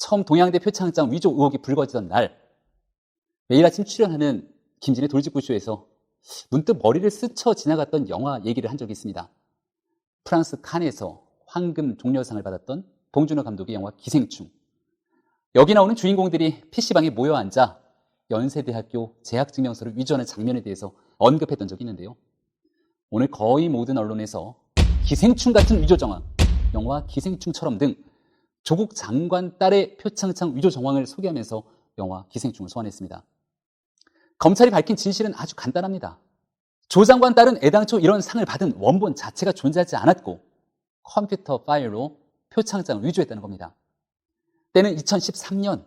처음 동양대 표창장 위조 의혹이 불거지던 날 매일 아침 출연하는 김진의 돌직구쇼에서 문득 머리를 스쳐 지나갔던 영화 얘기를 한 적이 있습니다. 프랑스 칸에서 황금 종려상을 받았던 봉준호 감독의 영화 기생충. 여기 나오는 주인공들이 PC방에 모여 앉아 연세대학교 재학증명서를 위조하는 장면에 대해서 언급했던 적이 있는데요. 오늘 거의 모든 언론에서 기생충 같은 위조 정황, 영화 기생충처럼 등 조국 장관 딸의 표창장 위조 정황을 소개하면서 영화 기생충을 소환했습니다. 검찰이 밝힌 진실은 아주 간단합니다. 조 장관 딸은 애당초 이런 상을 받은 원본 자체가 존재하지 않았고 컴퓨터 파일로 표창장을 위조했다는 겁니다. 때는 2013년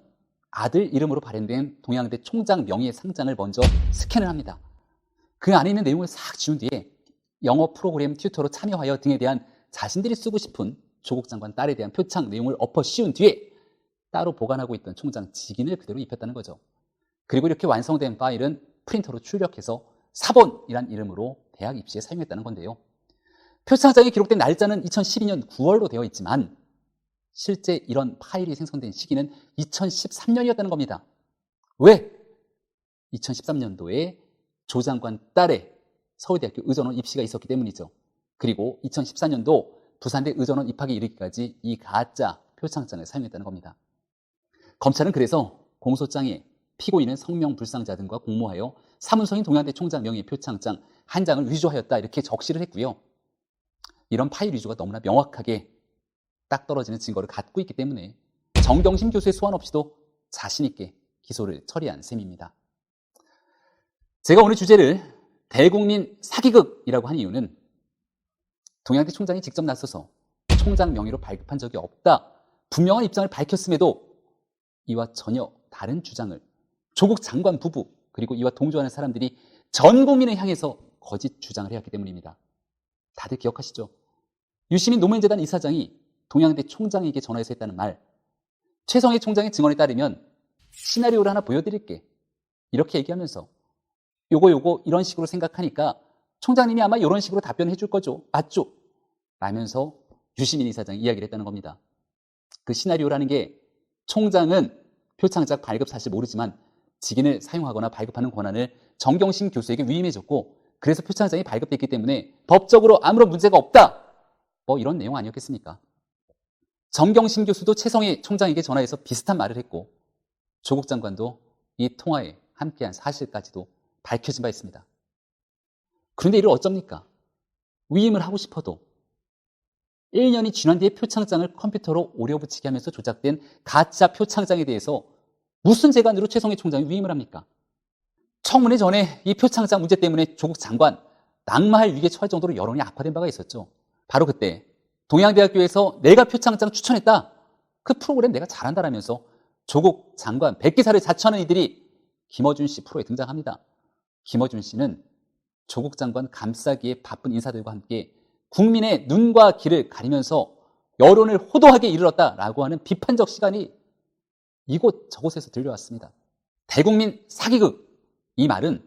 아들 이름으로 발행된 동양대 총장 명의의 상장을 먼저 스캔을 합니다. 그 안에 있는 내용을 싹 지운 뒤에 영어 프로그램 튜터로 참여하여 등에 대한 자신들이 쓰고 싶은 조국 장관 딸에 대한 표창 내용을 엎어 씌운 뒤에 따로 보관하고 있던 총장 직인을 그대로 입혔다는 거죠. 그리고 이렇게 완성된 파일은 프린터로 출력해서 사본이란 이름으로 대학 입시에 사용했다는 건데요. 표창장에 기록된 날짜는 2012년 9월로 되어 있지만 실제 이런 파일이 생성된 시기는 2013년이었다는 겁니다. 왜? 2013년도에 조 장관 딸의 서울대학교 의전원 입시가 있었기 때문이죠. 그리고 2014년도 부산대 의전원 입학에 이르기까지 이 가짜 표창장을 사용했다는 겁니다. 검찰은 그래서 공소장에 피고인은 성명불상자 등과 공모하여 사문서인 동양대 총장 명의의 표창장 한 장을 위조하였다 이렇게 적시를 했고요. 이런 파일 위조가 너무나 명확하게 딱 떨어지는 증거를 갖고 있기 때문에 정경심 교수의 소환 없이도 자신 있게 기소를 처리한 셈입니다. 제가 오늘 주제를 대국민 사기극이라고 한 이유는 동양대 총장이 직접 나서서 총장 명의로 발급한 적이 없다 분명한 입장을 밝혔음에도 이와 전혀 다른 주장을 조국 장관 부부 그리고 이와 동조하는 사람들이 전 국민을 향해서 거짓 주장을 해왔기 때문입니다. 다들 기억하시죠? 유시민 노무현재단 이사장이 동양대 총장에게 전화해서 했다는 말, 최성해 총장의 증언에 따르면 시나리오를 하나 보여드릴게 이렇게 얘기하면서 요거 이런 식으로 생각하니까 총장님이 아마 이런 식으로 답변해 줄 거죠. 맞죠? 라면서 유시민 이사장이 이야기를 했다는 겁니다. 그 시나리오라는 게 총장은 표창장 발급 사실 모르지만 직인을 사용하거나 발급하는 권한을 정경심 교수에게 위임해줬고 그래서 표창장이 발급됐기 때문에 법적으로 아무런 문제가 없다. 뭐 이런 내용 아니었겠습니까? 정경심 교수도 최성해 총장에게 전화해서 비슷한 말을 했고 조국 장관도 이 통화에 함께한 사실까지도 밝혀진 바 있습니다. 그런데 이를 어쩝니까? 위임을 하고 싶어도 1년이 지난 뒤에 표창장을 컴퓨터로 오려붙이게 하면서 조작된 가짜 표창장에 대해서 무슨 재간으로 최성해 총장이 위임을 합니까? 청문회 전에 이 표창장 문제 때문에 조국 장관 낙마할 위기에 처할 정도로 여론이 악화된 바가 있었죠. 바로 그때 동양대학교에서 내가 표창장 추천했다. 그 프로그램 내가 잘한다라면서 조국 장관 100기사를 자처하는 이들이 김어준 씨 프로에 등장합니다. 김어준 씨는 조국 장관 감싸기에 바쁜 인사들과 함께 국민의 눈과 귀를 가리면서 여론을 호도하게 이르렀다라고 하는 비판적 시간이 이곳 저곳에서 들려왔습니다. 대국민 사기극 이 말은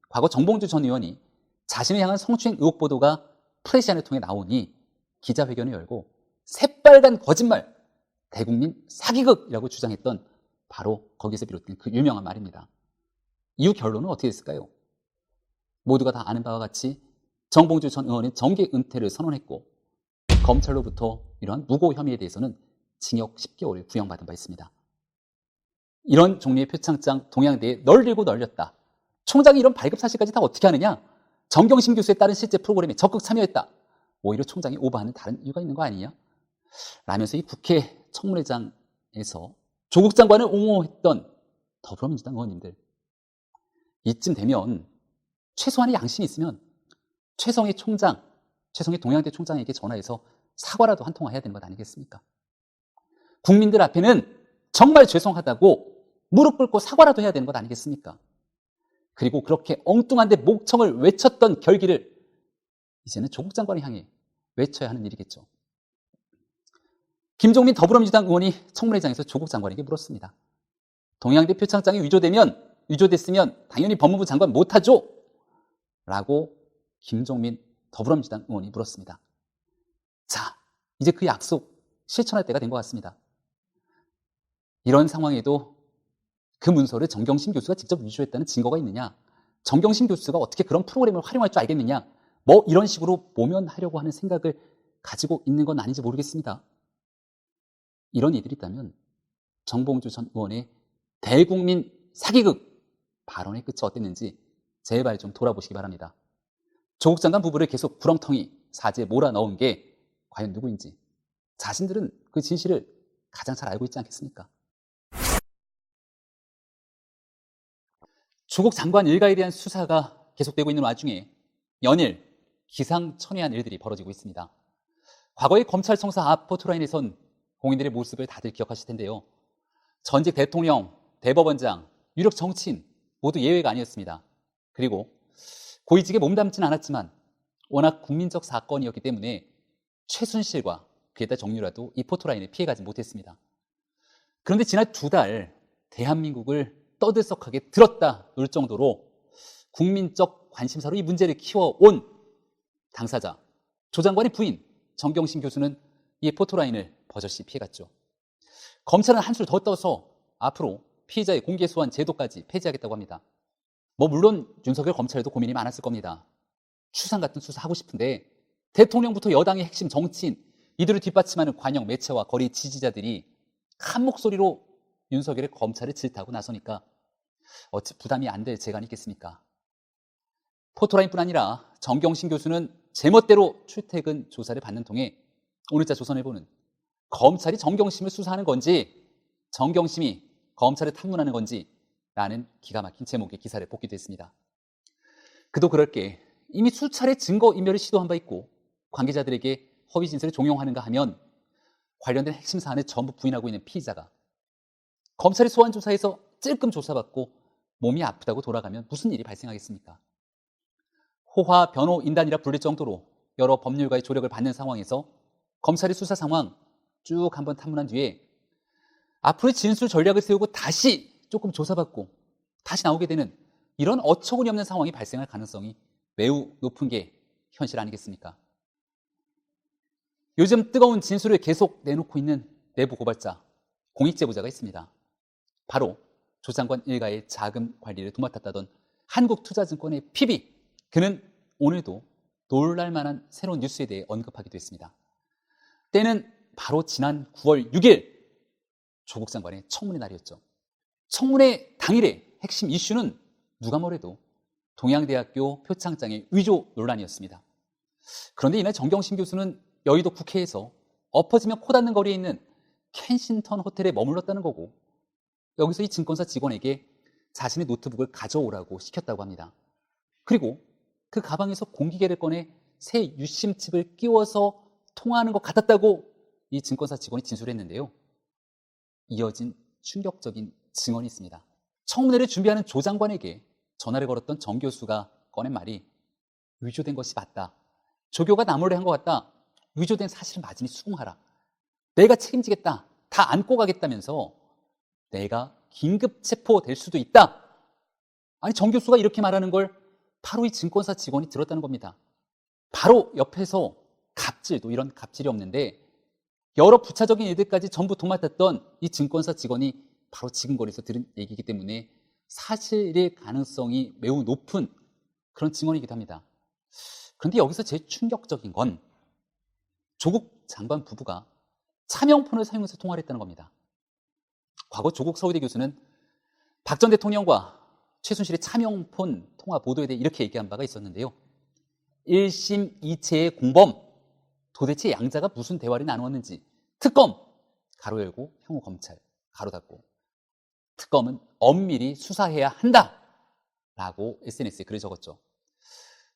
과거 정봉주 전 의원이 자신을 향한 성추행 의혹 보도가 프레시안을 통해 나오니 기자회견을 열고 새빨간 거짓말 대국민 사기극이라고 주장했던 바로 거기서 비롯된 그 유명한 말입니다. 이후 결론은 어떻게 됐을까요? 모두가 다 아는 바와 같이 정봉주 전 의원은 정계 은퇴를 선언했고 검찰로부터 이러한 무고 혐의에 대해서는 징역 10개월을 구형받은 바 있습니다. 이런 종류의 표창장 동양대에 널리고 널렸다. 총장이 이런 발급 사실까지 다 어떻게 하느냐? 정경심 교수에 따른 실제 프로그램에 적극 참여했다. 오히려 총장이 오버하는 다른 이유가 있는 거 아니냐? 라면서 이 국회 청문회장에서 조국 장관을 옹호했던 더불어민주당 의원님들 이쯤 되면 최소한의 양심이 있으면 최성해 총장, 최성해 동양대 총장에게 전화해서 사과라도 한 통화 해야 되는 것 아니겠습니까? 국민들 앞에는 정말 죄송하다고 무릎 꿇고 사과라도 해야 되는 것 아니겠습니까? 그리고 그렇게 엉뚱한데 목청을 외쳤던 결기를 이제는 조국 장관을 향해 외쳐야 하는 일이겠죠. 김종민 더불어민주당 의원이 청문회장에서 조국 장관에게 물었습니다. 동양대 표창장이 위조됐으면 당연히 법무부 장관 못하죠? 라고 김종민 더불어민주당 의원이 물었습니다. 자, 이제 그 약속 실천할 때가 된 것 같습니다. 이런 상황에도 그 문서를 정경심 교수가 직접 위조했다는 증거가 있느냐? 정경심 교수가 어떻게 그런 프로그램을 활용할 줄 알겠느냐? 뭐 이런 식으로 모면하려고 하는 생각을 가지고 있는 건 아닌지 모르겠습니다. 이런 이들이 있다면 정봉주 전 의원의 대국민 사기극 발언의 끝이 어땠는지 제발 좀 돌아보시기 바랍니다. 조국 장관 부부를 계속 구렁텅이 사지에 몰아넣은 게 과연 누구인지 자신들은 그 진실을 가장 잘 알고 있지 않겠습니까? 조국 장관 일가에 대한 수사가 계속되고 있는 와중에 연일 기상천외한 일들이 벌어지고 있습니다. 과거의 검찰 청사 앞 포토라인에선 공인들의 모습을 다들 기억하실 텐데요. 전직 대통령, 대법원장, 유력 정치인 모두 예외가 아니었습니다. 그리고 고위직에 몸담지는 않았지만 워낙 국민적 사건이었기 때문에 최순실과 그에 따라 정유라도 이 포토라인에 피해가지 못했습니다. 그런데 지난 2달 대한민국을 떠들썩하게 들었다 놓을 정도로 국민적 관심사로 이 문제를 키워온 당사자 조 장관의 부인 정경심 교수는 이 포토라인을 버젓이 피해갔죠. 검찰은 한술 더 떠서 앞으로 피의자의 공개 소환 제도까지 폐지하겠다고 합니다. 물론 윤석열 검찰에도 고민이 많았을 겁니다. 추상 같은 수사하고 싶은데 대통령부터 여당의 핵심 정치인 이들을 뒷받침하는 관영 매체와 거리 지지자들이 한 목소리로 윤석열의 검찰을 질타하고 나서니까 어찌 부담이 안 될 재간이 있겠습니까? 포토라인뿐 아니라 정경심 교수는 제멋대로 출퇴근 조사를 받는 통에 오늘자 조선일보는 검찰이 정경심을 수사하는 건지 정경심이 검찰을 탐문하는 건지 라는 기가 막힌 제목의 기사를 뽑기도 했습니다. 그도 그럴 게 이미 수차례 증거인멸을 시도한 바 있고 관계자들에게 허위 진술을 종용하는가 하면 관련된 핵심 사안을 전부 부인하고 있는 피의자가 검찰의 소환 조사에서 찔끔 조사받고 몸이 아프다고 돌아가면 무슨 일이 발생하겠습니까? 호화 변호인단이라 불릴 정도로 여러 법률가의 조력을 받는 상황에서 검찰의 수사 상황 쭉 한번 탐문한 뒤에 앞으로의 진술 전략을 세우고 다시 조금 조사받고 다시 나오게 되는 이런 어처구니 없는 상황이 발생할 가능성이 매우 높은 게 현실 아니겠습니까? 요즘 뜨거운 진술을 계속 내놓고 있는 내부 고발자, 공익제보자가 있습니다. 바로 조 장관 일가의 자금 관리를 도맡았다던 한국투자증권의 PB, 그는 오늘도 놀랄만한 새로운 뉴스에 대해 언급하기도 했습니다. 때는 바로 지난 9월 6일 조국 장관의 청문회 날이었죠. 청문회 당일의 핵심 이슈는 누가 뭐래도 동양대학교 표창장의 위조 논란이었습니다. 그런데 이날 정경심 교수는 여의도 국회에서 엎어지면 코 닿는 거리에 있는 켄싱턴 호텔에 머물렀다는 거고 여기서 이 증권사 직원에게 자신의 노트북을 가져오라고 시켰다고 합니다. 그리고 그 가방에서 공기계를 꺼내 새 유심칩을 끼워서 통화하는 것 같았다고 이 증권사 직원이 진술했는데요. 이어진 충격적인 증언이 있습니다. 청문회를 준비하는 조 장관에게 전화를 걸었던 정 교수가 꺼낸 말이 위조된 것이 맞다. 조교가 나몰래 한 것 같다. 위조된 사실은 맞으니 수긍하라. 내가 책임지겠다. 다 안고 가겠다면서 내가 긴급 체포될 수도 있다. 아니 정 교수가 이렇게 말하는 걸 바로 이 증권사 직원이 들었다는 겁니다. 바로 옆에서 갑질도 이런 갑질이 없는데 여러 부차적인 일들까지 전부 도맡았던 이 증권사 직원이 바로 지금 거리에서 들은 얘기이기 때문에 사실일 가능성이 매우 높은 그런 증언이기도 합니다. 그런데 여기서 제일 충격적인 건 조국 장관 부부가 차명폰을 사용해서 통화를 했다는 겁니다. 과거 조국 서울대 교수는 박 전 대통령과 최순실의 차명폰 통화 보도에 대해 이렇게 얘기한 바가 있었는데요. 1심 2체의 공범, 도대체 양자가 무슨 대화를 나누었는지 특검, 가로 열고 형우 검찰, 가로 닫고 특검은 엄밀히 수사해야 한다 라고 SNS에 글을 적었죠.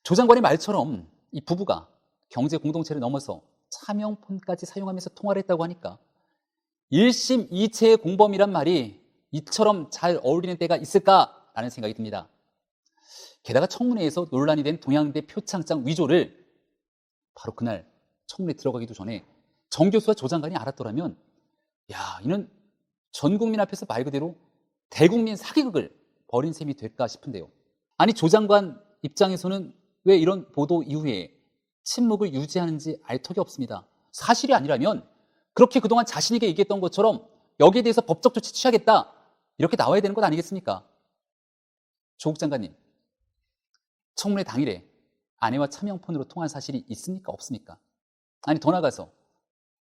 조 장관의 말처럼 이 부부가 경제 공동체를 넘어서 차명폰까지 사용하면서 통화를 했다고 하니까 1심 2체의 공범이란 말이 이처럼 잘 어울리는 때가 있을까라는 생각이 듭니다. 게다가 청문회에서 논란이 된 동양대 표창장 위조를 바로 그날 청문회 들어가기도 전에 정 교수와 조 장관이 알았더라면 야, 이는 전 국민 앞에서 말 그대로 대국민 사기극을 벌인 셈이 될까 싶은데요. 아니 조 장관 입장에서는 왜 이런 보도 이후에 침묵을 유지하는지 알 턱이 없습니다. 사실이 아니라면 그렇게 그동안 자신에게 얘기했던 것처럼 여기에 대해서 법적 조치 취하겠다. 이렇게 나와야 되는 것 아니겠습니까? 조국 장관님, 청문회 당일에 아내와 차명폰으로 통화한 사실이 있습니까? 없습니까? 아니, 더 나아가서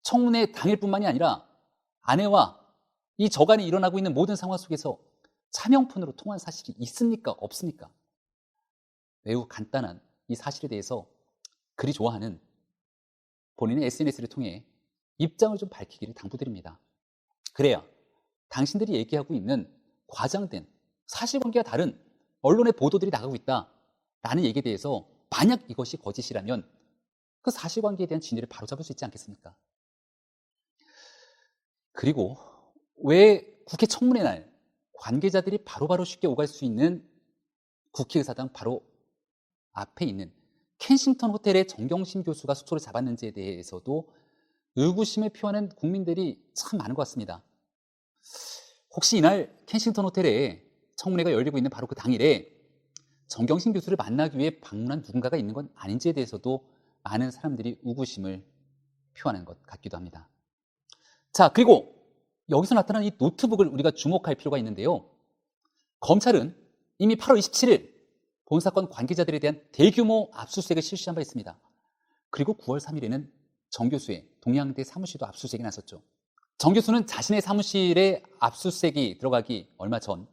청문회 당일뿐만이 아니라 아내와 이 저간에 일어나고 있는 모든 상황 속에서 차명폰으로 통화한 사실이 있습니까? 없습니까? 매우 간단한 이 사실에 대해서 그리 좋아하는 본인의 SNS를 통해 입장을 좀 밝히기를 당부드립니다. 그래야 당신들이 얘기하고 있는 과장된 사실관계와 다른 언론의 보도들이 나가고 있다라는 얘기에 대해서 만약 이것이 거짓이라면 그 사실관계에 대한 진위를 바로잡을 수 있지 않겠습니까? 그리고 왜 국회 청문회 날 관계자들이 바로바로 쉽게 오갈 수 있는 국회의사당 바로 앞에 있는 켄싱턴 호텔의 정경심 교수가 숙소를 잡았는지에 대해서도 의구심을 표하는 국민들이 참 많은 것 같습니다. 혹시 이날 켄싱턴 호텔에 청문회가 열리고 있는 바로 그 당일에 정경심 교수를 만나기 위해 방문한 누군가가 있는 건 아닌지에 대해서도 많은 사람들이 의구심을 표하는 것 같기도 합니다. 자, 그리고 여기서 나타난 이 노트북을 우리가 주목할 필요가 있는데요. 검찰은 이미 8월 27일 본사건 관계자들에 대한 대규모 압수수색을 실시한 바 있습니다. 그리고 9월 3일에는 정 교수의 동양대 사무실도 압수수색이 나섰죠. 정 교수는 자신의 사무실에 압수수색이 들어가기 얼마 전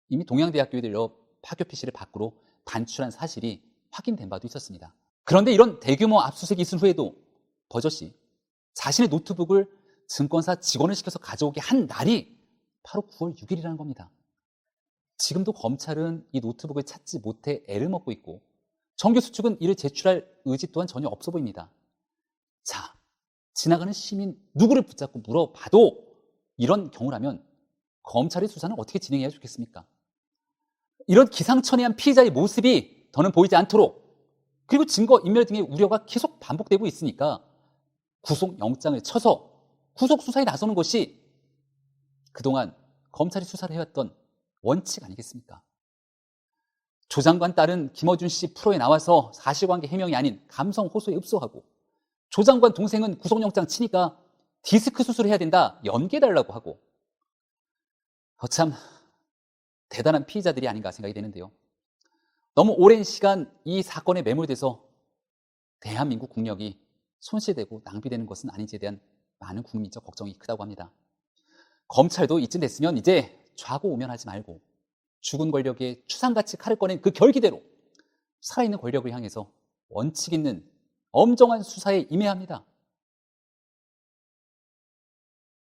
이미 동양대학교에 들려 파교 PC를 밖으로 반출한 사실이 확인된 바도 있었습니다. 그런데 이런 대규모 압수수색이 있은 후에도 버젓이 자신의 노트북을 증권사 직원을 시켜서 가져오게 한 날이 바로 9월 6일이라는 겁니다. 지금도 검찰은 이 노트북을 찾지 못해 애를 먹고 있고 정 교수 측은 이를 제출할 의지 또한 전혀 없어 보입니다. 자, 지나가는 시민 누구를 붙잡고 물어봐도 이런 경우라면 검찰의 수사는 어떻게 진행해야 좋겠습니까? 이런 기상천외한 피의자의 모습이 더는 보이지 않도록 그리고 증거 인멸 등의 우려가 계속 반복되고 있으니까 구속영장을 쳐서 구속수사에 나서는 것이 그동안 검찰이 수사를 해왔던 원칙 아니겠습니까? 조 장관 딸은 김어준 씨 프로에 나와서 사실관계 해명이 아닌 감성 호소에 읍소하고 조 장관 동생은 구속영장 치니까 디스크 수술을 해야 된다 연계해달라고 하고 참 대단한 피의자들이 아닌가 생각이 되는데요. 너무 오랜 시간 이 사건에 매몰돼서 대한민국 국력이 손실되고 낭비되는 것은 아닌지에 대한 많은 국민적 걱정이 크다고 합니다. 검찰도 이쯤 됐으면 이제 좌고우면하지 말고 죽은 권력에 추상같이 칼을 꺼낸 그 결기대로 살아있는 권력을 향해서 원칙 있는 엄정한 수사에 임해야 합니다.